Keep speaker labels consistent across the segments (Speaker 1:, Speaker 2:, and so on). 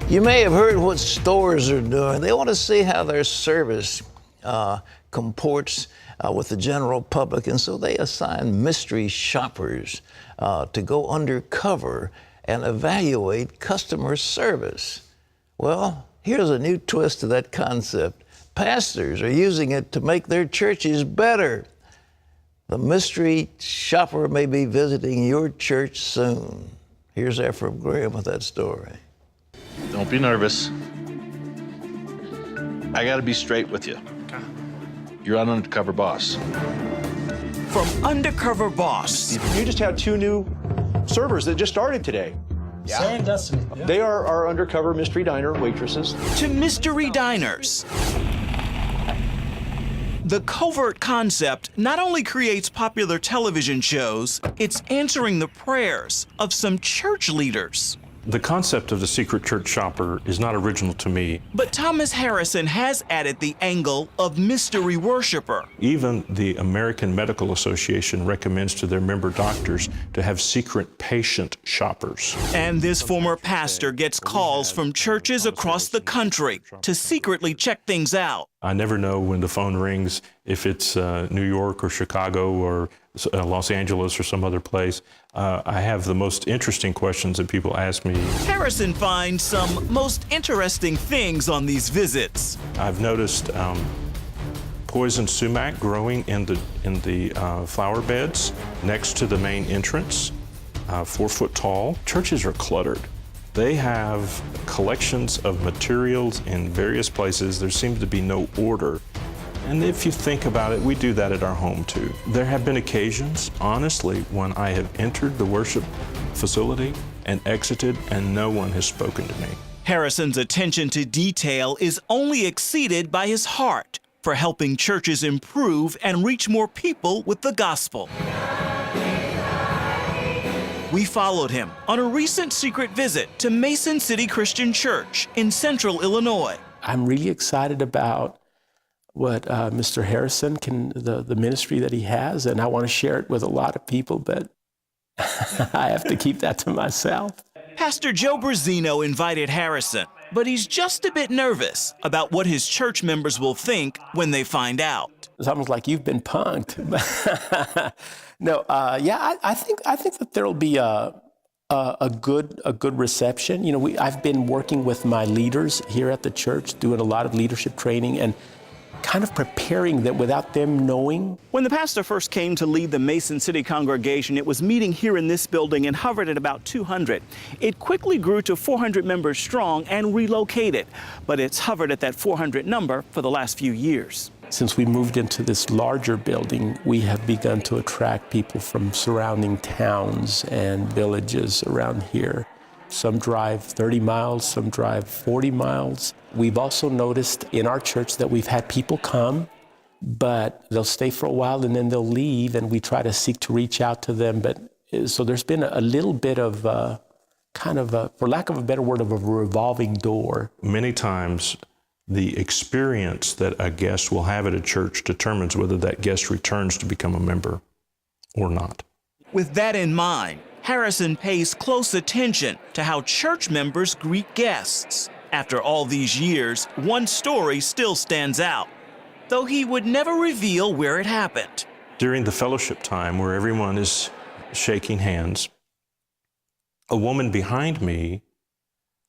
Speaker 1: You may have heard what stores are doing. They want to see how their service comports with the general public, and so they assign mystery shoppers to go undercover and evaluate customer service. Well, here's a new twist to that concept. Pastors are using it to make their churches better. The mystery shopper may be visiting your church soon. Here's Ephraim Graham with that story.
Speaker 2: Don't be nervous. I gotta be straight with you. You're an undercover boss.
Speaker 3: From Undercover Boss.
Speaker 4: You just had 2 new servers that just started today.
Speaker 5: Sarah and Destiny. Yeah.
Speaker 4: They are our undercover mystery diner waitresses.
Speaker 3: To Mystery Diners. The covert concept not only creates popular television shows, it's answering the prayers of some church leaders.
Speaker 6: The concept of the secret church shopper is not original to me.
Speaker 3: But Thomas Harrison has added the angle of mystery worshiper.
Speaker 6: Even the American Medical Association recommends to their member doctors to have secret patient shoppers.
Speaker 3: And this former pastor gets calls from churches across the country to secretly check things out.
Speaker 6: I never know when the phone rings, if it's New York or Chicago or Los Angeles or some other place. I have the most interesting questions that people ask me.
Speaker 3: Harrison finds some most interesting things on these visits.
Speaker 6: I've noticed poison sumac growing in the flower beds next to the main entrance, 4 foot tall. Churches are cluttered. They have collections of materials in various places. There seems to be no order. And if you think about it, we do that at our home too. There have been occasions, honestly, when I have entered the worship facility and exited and no one has spoken to me.
Speaker 3: Harrison's attention to detail is only exceeded by his heart for helping churches improve and reach more people with the gospel. We followed him on a recent secret visit to Mason City Christian Church in central Illinois.
Speaker 7: I'm really excited about what Mr. Harrison the ministry that he has, and I want to share it with a lot of people, but I have to keep that to myself.
Speaker 3: Pastor Joe Brazino invited Harrison, but he's just a bit nervous about what his church members will think when they find out.
Speaker 7: It's almost like you've been punked. No, I think that there'll be a good reception. You know, I've been working with my leaders here at the church, doing a lot of leadership training and kind of preparing them without them knowing.
Speaker 8: When the pastor first came to lead the Mason City congregation, it was meeting here in this building and hovered at about 200. It quickly grew to 400 members strong and relocated, but it's hovered at that 400 number for the last few years.
Speaker 7: Since we moved into this larger building, we have begun to attract people from surrounding towns and villages around here. Some drive 30 miles, some drive 40 miles. We've also noticed in our church that we've had people come, but they'll stay for a while and then they'll leave, and we try to seek to reach out to them. So there's been a little bit of for lack of a better word, of a revolving door.
Speaker 6: Many times, the experience that a guest will have at a church determines whether that guest returns to become a member or not.
Speaker 3: With that in mind, Harrison pays close attention to how church members greet guests. After all these years, one story still stands out, though he would never reveal where it happened.
Speaker 6: During the fellowship time where everyone is shaking hands, a woman behind me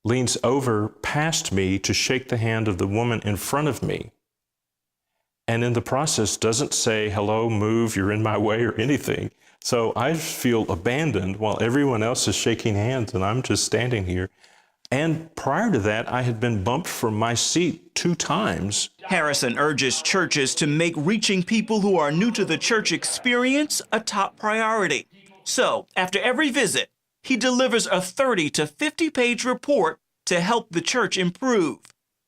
Speaker 6: leans over past me to shake the hand of the woman in front of me. And in the process doesn't say, hello, move, you're in my way or anything. So I feel abandoned while everyone else is shaking hands and I'm just standing here. And prior to that, I had been bumped from my seat 2 times.
Speaker 3: Harrison urges churches to make reaching people who are new to the church experience a top priority. So after every visit, he delivers a 30 to 50-page report to help the church improve.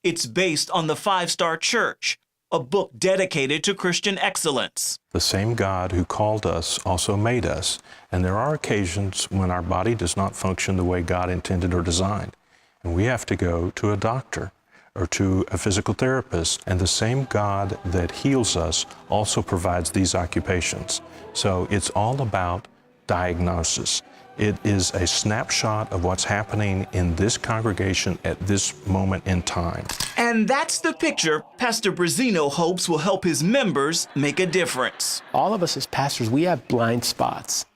Speaker 3: It's based on the 5-Star Church, a book dedicated to Christian excellence.
Speaker 6: The same God who called us also made us, and there are occasions when our body does not function the way God intended or designed, and we have to go to a doctor or to a physical therapist, and the same God that heals us also provides these occupations. So it's all about diagnosis. It is a snapshot of what's happening in this congregation at this moment in time.
Speaker 3: And that's the picture Pastor Brazino hopes will help his members make a difference.
Speaker 7: All of us as pastors, we have blind spots.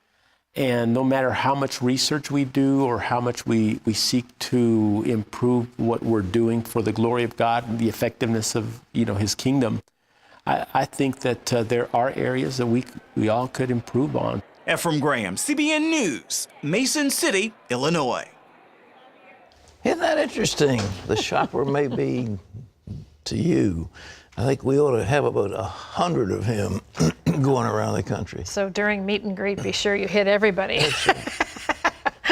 Speaker 7: And no matter how much research we do or how much we seek to improve what we're doing for the glory of God and the effectiveness of, his kingdom, I think that there are areas that we all could improve on.
Speaker 3: Ephraim Graham, CBN News, Mason City, Illinois.
Speaker 1: Isn't that interesting? The shopper may be to you. I think we ought to have about 100 of him going around the country.
Speaker 9: So during meet and greet, be sure you hit everybody.